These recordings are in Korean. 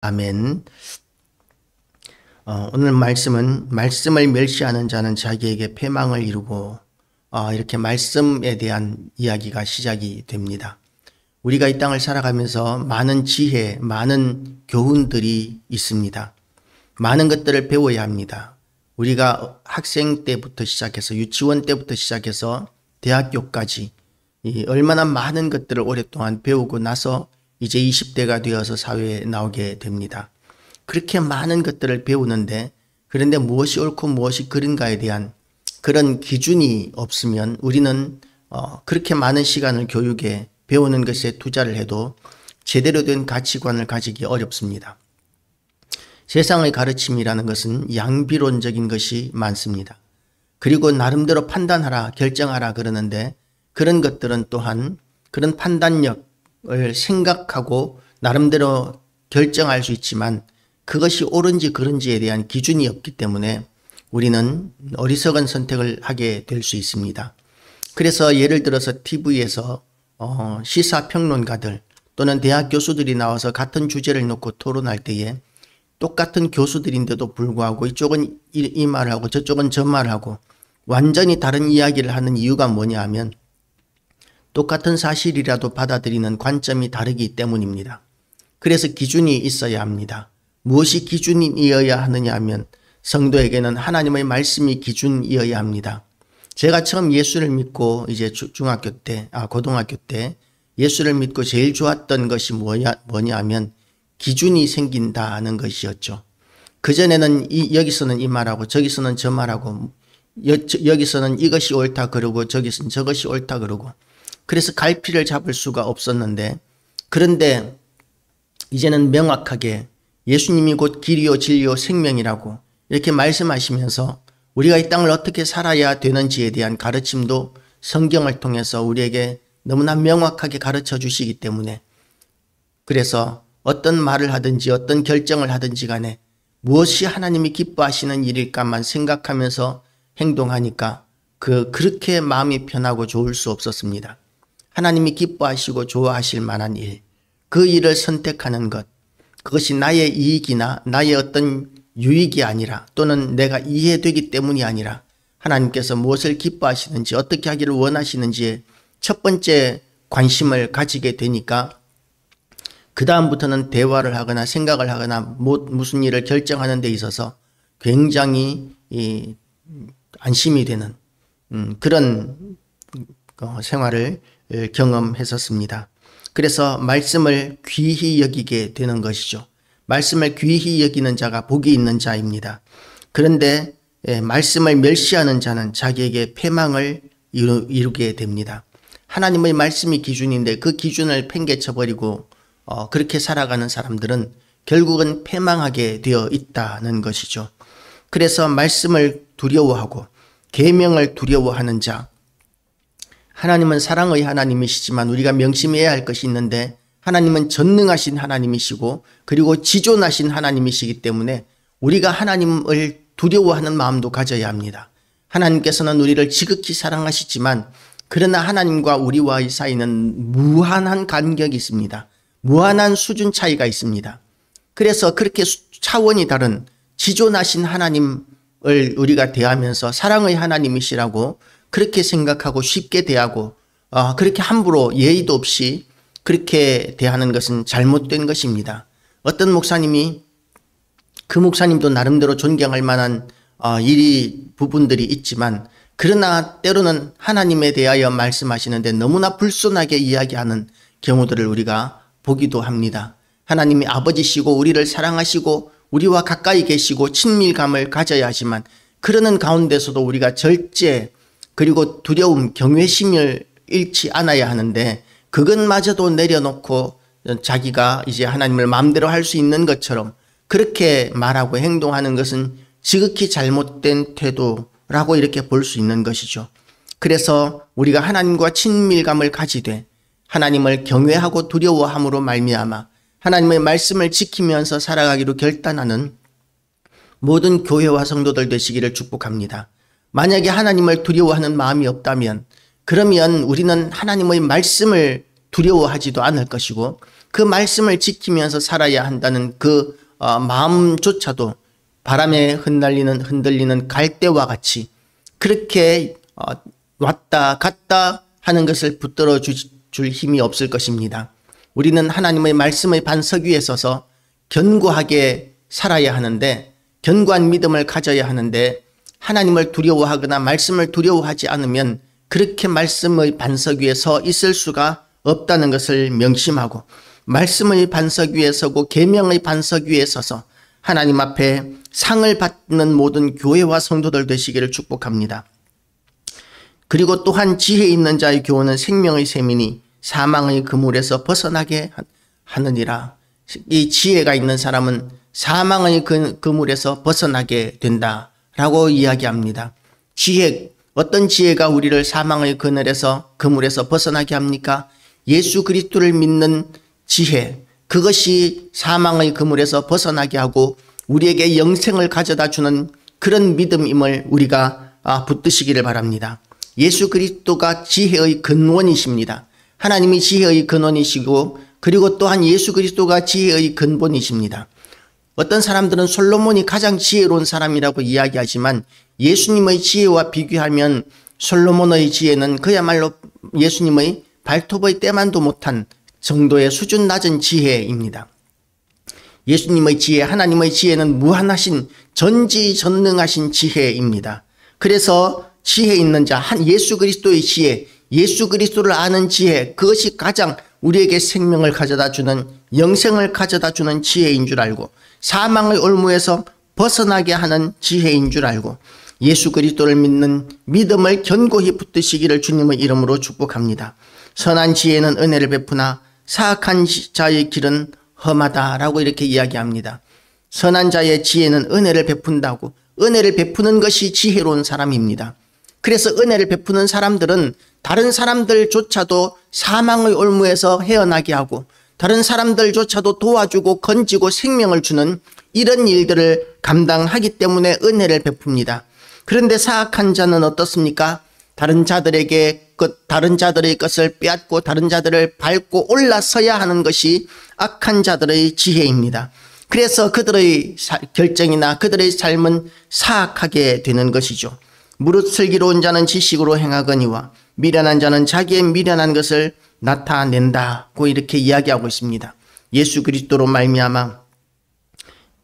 아멘. 오늘 말씀은 말씀을 멸시하는 자는 자기에게 패망을 이루고 이렇게 말씀에 대한 이야기가 시작이 됩니다. 우리가 이 땅을 살아가면서 많은 지혜, 많은 교훈들이 있습니다. 많은 것들을 배워야 합니다. 우리가 학생 때부터 시작해서 유치원 때부터 시작해서 대학교까지 얼마나 많은 것들을 오랫동안 배우고 나서 이제 20대가 되어서 사회에 나오게 됩니다. 그렇게 많은 것들을 배우는데 그런데 무엇이 옳고 무엇이 그른가에 대한 그런 기준이 없으면 우리는 그렇게 많은 시간을 교육에 배우는 것에 투자를 해도 제대로 된 가치관을 가지기 어렵습니다. 세상의 가르침이라는 것은 양비론적인 것이 많습니다. 그리고 나름대로 판단하라, 결정하라 그러는데 그런 것들은 또한 그런 판단력을 생각하고 나름대로 결정할 수 있지만 그것이 옳은지 그른지에 대한 기준이 없기 때문에 우리는 어리석은 선택을 하게 될 수 있습니다. 그래서 예를 들어서 TV에서 시사평론가들 또는 대학 교수들이 나와서 같은 주제를 놓고 토론할 때에 똑같은 교수들인데도 불구하고 이쪽은 이 말을 하고 저쪽은 저 말을 하고 완전히 다른 이야기를 하는 이유가 뭐냐 하면 똑같은 사실이라도 받아들이는 관점이 다르기 때문입니다. 그래서 기준이 있어야 합니다. 무엇이 기준이어야 하느냐 하면 성도에게는 하나님의 말씀이 기준이어야 합니다. 제가 처음 예수를 믿고 이제 고등학교 때 예수를 믿고 제일 좋았던 것이 뭐냐 하면 기준이 생긴다는 것이었죠. 그전에는 여기서는 이 말하고 저기서는 저 말하고 여기서는 이것이 옳다 그러고 저기서는 저것이 옳다 그러고 그래서 갈피를 잡을 수가 없었는데 그런데 이제는 명확하게 예수님이 곧 길이요 진리요 생명이라고 이렇게 말씀하시면서 우리가 이 땅을 어떻게 살아야 되는지에 대한 가르침도 성경을 통해서 우리에게 너무나 명확하게 가르쳐 주시기 때문에 그래서 어떤 말을 하든지 어떤 결정을 하든지 간에 무엇이 하나님이 기뻐하시는 일일까만 생각하면서 행동하니까 그렇게 마음이 편하고 좋을 수 없었습니다. 하나님이 기뻐하시고 좋아하실 만한 일, 그 일을 선택하는 것, 그것이 나의 이익이나 나의 어떤 유익이 아니라 또는 내가 이해되기 때문이 아니라 하나님께서 무엇을 기뻐하시는지 어떻게 하기를 원하시는지에 첫 번째 관심을 가지게 되니까 그 다음부터는 대화를 하거나 생각을 하거나 무슨 일을 결정하는 데 있어서 굉장히 안심이 되는 그런 생활을 경험했었습니다. 그래서 말씀을 귀히 여기게 되는 것이죠. 말씀을 귀히 여기는 자가 복이 있는 자입니다. 그런데 말씀을 멸시하는 자는 자기에게 패망을 이루게 됩니다. 하나님의 말씀이 기준인데 그 기준을 팽개쳐버리고 그렇게 살아가는 사람들은 결국은 패망하게 되어 있다는 것이죠. 그래서 말씀을 두려워하고 계명을 두려워하는 자, 하나님은 사랑의 하나님이시지만 우리가 명심해야 할 것이 있는데 하나님은 전능하신 하나님이시고 그리고 지존하신 하나님이시기 때문에 우리가 하나님을 두려워하는 마음도 가져야 합니다. 하나님께서는 우리를 지극히 사랑하시지만 그러나 하나님과 우리와의 사이는 무한한 간격이 있습니다. 무한한 수준 차이가 있습니다. 그래서 그렇게 차원이 다른 지존하신 하나님을 우리가 대하면서 사랑의 하나님이시라고 그렇게 생각하고 쉽게 대하고 그렇게 함부로 예의도 없이 그렇게 대하는 것은 잘못된 것입니다. 어떤 목사님이 그 목사님도 나름대로 존경할 만한 부분들이 있지만 그러나 때로는 하나님에 대하여 말씀하시는데 너무나 불손하게 이야기하는 경우들을 우리가 보기도 합니다. 하나님이 아버지시고 우리를 사랑하시고 우리와 가까이 계시고 친밀감을 가져야 하지만 그러는 가운데서도 우리가 절제 그리고 두려움, 경외심을 잃지 않아야 하는데 그것마저도 내려놓고 자기가 이제 하나님을 마음대로 할 수 있는 것처럼 그렇게 말하고 행동하는 것은 지극히 잘못된 태도라고 이렇게 볼 수 있는 것이죠. 그래서 우리가 하나님과 친밀감을 가지되 하나님을 경외하고 두려워함으로 말미암아 하나님의 말씀을 지키면서 살아가기로 결단하는 모든 교회와 성도들 되시기를 축복합니다. 만약에 하나님을 두려워하는 마음이 없다면 그러면 우리는 하나님의 말씀을 두려워하지도 않을 것이고 그 말씀을 지키면서 살아야 한다는 그 마음조차도 바람에 흔들리는 갈대와 같이 그렇게 왔다 갔다 하는 것을 붙들어 줄 힘이 없을 것입니다. 우리는 하나님의 말씀의 반석 위에 서서 견고하게 살아야 하는데, 견고한 믿음을 가져야 하는데, 하나님을 두려워하거나 말씀을 두려워하지 않으면 그렇게 말씀의 반석 위에 서 있을 수가 없다는 것을 명심하고, 말씀의 반석 위에 서고 계명의 반석 위에 서서 하나님 앞에 상을 받는 모든 교회와 성도들 되시기를 축복합니다. 그리고 또한 지혜 있는 자의 교훈은 생명의 샘이니 사망의 그물에서 벗어나게 하느니라. 이 지혜가 있는 사람은 사망의 그물에서 벗어나게 된다라고 이야기합니다. 어떤 지혜가 우리를 사망의 그물에서 벗어나게 합니까? 예수 그리스도를 믿는 지혜, 그것이 사망의 그물에서 벗어나게 하고 우리에게 영생을 가져다 주는 그런 믿음임을 우리가 붙드시기를 바랍니다. 예수 그리스도가 지혜의 근원이십니다. 하나님이 지혜의 근원이시고, 그리고 또한 예수 그리스도가 지혜의 근본이십니다. 어떤 사람들은 솔로몬이 가장 지혜로운 사람이라고 이야기하지만 예수님의 지혜와 비교하면 솔로몬의 지혜는 그야말로 예수님의 발톱의 때만도 못한 정도의 수준 낮은 지혜입니다. 예수님의 지혜, 하나님의 지혜는 무한하신 전지전능하신 지혜입니다. 그래서 지혜 있는 자, 예수 그리스도의 지혜, 예수 그리스도를 아는 지혜, 그것이 가장 우리에게 생명을 가져다 주는, 영생을 가져다 주는 지혜인 줄 알고, 사망의 올무에서 벗어나게 하는 지혜인 줄 알고, 예수 그리스도를 믿는 믿음을 견고히 붙드시기를 주님의 이름으로 축복합니다. 선한 지혜는 은혜를 베푸나 사악한 자의 길은 험하다라고 이렇게 이야기합니다. 선한 자의 지혜는 은혜를 베푼다고, 은혜를 베푸는 것이 지혜로운 사람입니다. 그래서 은혜를 베푸는 사람들은 다른 사람들조차도 사망의 올무에서 헤어나게 하고, 다른 사람들조차도 도와주고 건지고 생명을 주는 이런 일들을 감당하기 때문에 은혜를 베풉니다. 그런데 사악한 자는 어떻습니까? 다른 자들의 것을 빼앗고 다른 자들을 밟고 올라서야 하는 것이 악한 자들의 지혜입니다. 그래서 그들의 결정이나 그들의 삶은 사악하게 되는 것이죠. 무릇 슬기로운 자는 지식으로 행하거니와 미련한 자는 자기의 미련한 것을 나타낸다고 이렇게 이야기하고 있습니다. 예수 그리스도로 말미암아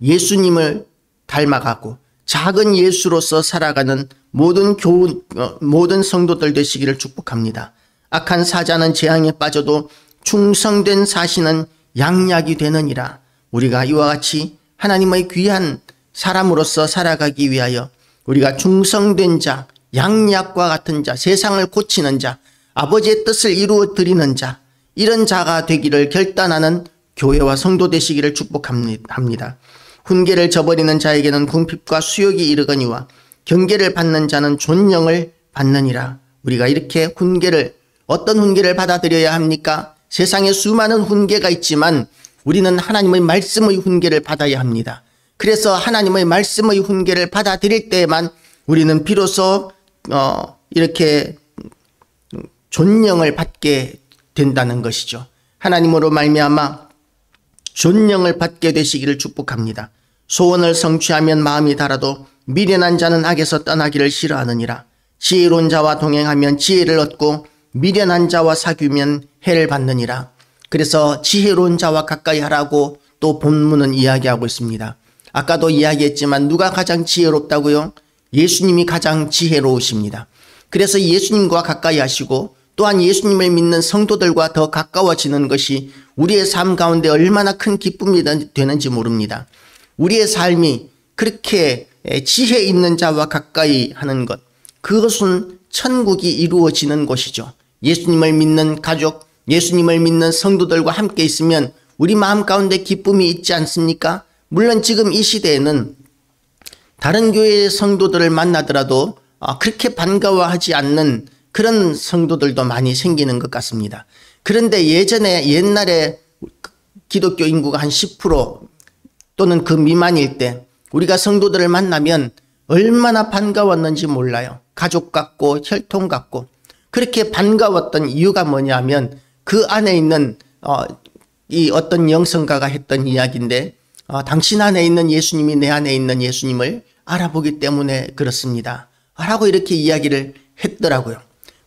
예수님을 닮아가고 작은 예수로서 살아가는 모든 성도들 되시기를 축복합니다. 악한 사자는 재앙에 빠져도 충성된 사신은 양약이 되느니라. 우리가 이와 같이 하나님의 귀한 사람으로서 살아가기 위하여 우리가 충성된 자, 양약과 같은 자, 세상을 고치는 자, 아버지의 뜻을 이루어 드리는 자, 이런 자가 되기를 결단하는 교회와 성도 되시기를 축복합니다. 훈계를 저버리는 자에게는 궁핍과 수욕이 이르거니와 경계를 받는 자는 존영을 받느니라. 우리가 이렇게 어떤 훈계를 받아들여야 합니까? 세상에 수많은 훈계가 있지만 우리는 하나님의 말씀의 훈계를 받아야 합니다. 그래서 하나님의 말씀의 훈계를 받아들일 때에만 우리는 비로소 이렇게 존영을 받게 된다는 것이죠. 하나님으로 말미암아 존영을 받게 되시기를 축복합니다. 소원을 성취하면 마음이 달아도 미련한 자는 악에서 떠나기를 싫어하느니라. 지혜로운 자와 동행하면 지혜를 얻고 미련한 자와 사귀면 해를 받느니라. 그래서 지혜로운 자와 가까이 하라고 또 본문은 이야기하고 있습니다. 아까도 이야기했지만 누가 가장 지혜롭다고요? 예수님이 가장 지혜로우십니다. 그래서 예수님과 가까이 하시고 또한 예수님을 믿는 성도들과 더 가까워지는 것이 우리의 삶 가운데 얼마나 큰 기쁨이 되는지 모릅니다. 우리의 삶이 그렇게 지혜 있는 자와 가까이 하는 것, 그것은 천국이 이루어지는 곳이죠. 예수님을 믿는 가족, 예수님을 믿는 성도들과 함께 있으면 우리 마음 가운데 기쁨이 있지 않습니까? 물론 지금 이 시대에는 다른 교회의 성도들을 만나더라도 그렇게 반가워하지 않는 그런 성도들도 많이 생기는 것 같습니다. 그런데 옛날에 기독교 인구가 한 10% 또는 그 미만일 때 우리가 성도들을 만나면 얼마나 반가웠는지 몰라요. 가족 같고 혈통 같고. 그렇게 반가웠던 이유가 뭐냐면 그 안에 있는 이 어떤 영성가가 했던 이야기인데 당신 안에 있는 예수님이 내 안에 있는 예수님을 알아보기 때문에 그렇습니다 라고 이렇게 이야기를 했더라고요.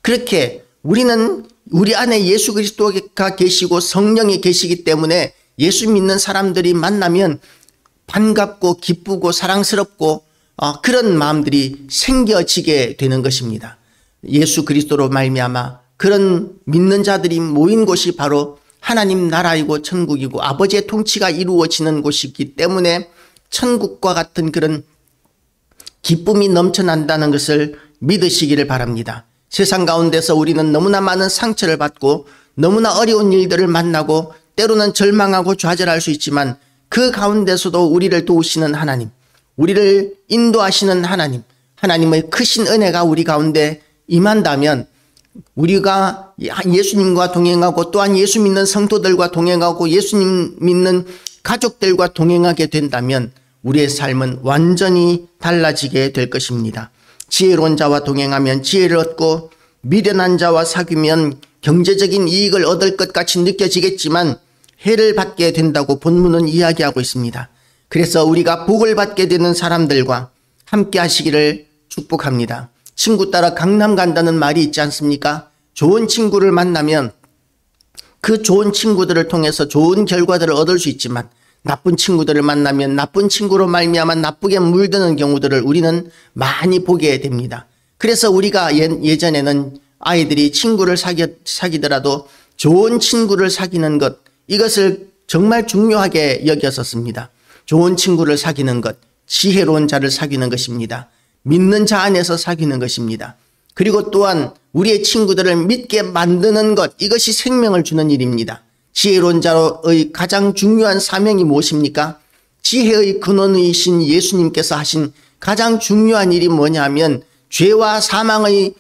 그렇게 우리는 우리 안에 예수 그리스도가 계시고 성령이 계시기 때문에 예수 믿는 사람들이 만나면 반갑고 기쁘고 사랑스럽고 그런 마음들이 생겨지게 되는 것입니다. 예수 그리스도로 말미암아 그런 믿는 자들이 모인 곳이 바로 하나님 나라이고 천국이고 아버지의 통치가 이루어지는 곳이기 때문에 천국과 같은 그런 기쁨이 넘쳐난다는 것을 믿으시기를 바랍니다. 세상 가운데서 우리는 너무나 많은 상처를 받고 너무나 어려운 일들을 만나고 때로는 절망하고 좌절할 수 있지만 그 가운데서도 우리를 도우시는 하나님, 우리를 인도하시는 하나님, 하나님의 크신 은혜가 우리 가운데 임한다면 우리가 예수님과 동행하고 또한 예수 믿는 성도들과 동행하고 예수님 믿는 가족들과 동행하게 된다면 우리의 삶은 완전히 달라지게 될 것입니다. 지혜로운 자와 동행하면 지혜를 얻고 미련한 자와 사귀면 경제적인 이익을 얻을 것 같이 느껴지겠지만 해를 받게 된다고 본문은 이야기하고 있습니다. 그래서 우리가 복을 받게 되는 사람들과 함께 하시기를 축복합니다. 친구 따라 강남 간다는 말이 있지 않습니까? 좋은 친구를 만나면 그 좋은 친구들을 통해서 좋은 결과들을 얻을 수 있지만 나쁜 친구들을 만나면 나쁜 친구로 말미암아 나쁘게 물드는 경우들을 우리는 많이 보게 됩니다. 그래서 우리가 예전에는 아이들이 친구를 사귀더라도 좋은 친구를 사귀는 것, 이것을 정말 중요하게 여겼었습니다. 좋은 친구를 사귀는 것, 지혜로운 자를 사귀는 것입니다. 믿는 자 안에서 사귀는 것입니다. 그리고 또한 우리의 친구들을 믿게 만드는 것, 이것이 생명을 주는 일입니다. 지혜로운 자의 가장 중요한 사명이 무엇입니까? 지혜의 근원이신 예수님께서 하신 가장 중요한 일이 뭐냐 하면 죄와 사망의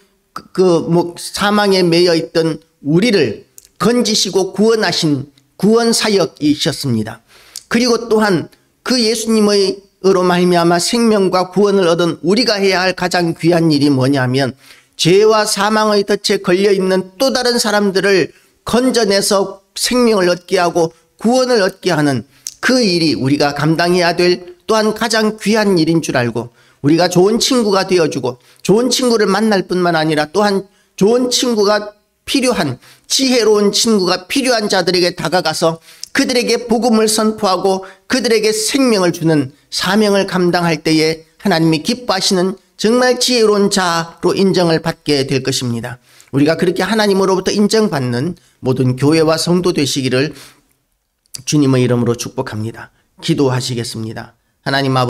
사망에 매여 있던 우리를 건지시고 구원하신 구원 사역이셨습니다. 그리고 또한 그 예수님으로 말미암아 생명과 구원을 얻은 우리가 해야 할 가장 귀한 일이 뭐냐면 죄와 사망의 덫에 걸려있는 또 다른 사람들을 건져내서 생명을 얻게 하고 구원을 얻게 하는 그 일이 우리가 감당해야 될 또한 가장 귀한 일인 줄 알고 우리가 좋은 친구가 되어주고 좋은 친구를 만날 뿐만 아니라 또한 좋은 친구가 필요한 지혜로운 친구가 필요한 자들에게 다가가서 그들에게 복음을 선포하고 그들에게 생명을 주는 사명을 감당할 때에 하나님이 기뻐하시는 정말 지혜로운 자로 인정을 받게 될 것입니다. 우리가 그렇게 하나님으로부터 인정받는 모든 교회와 성도 되시기를 주님의 이름으로 축복합니다. 기도하시겠습니다. 하나님 아버지,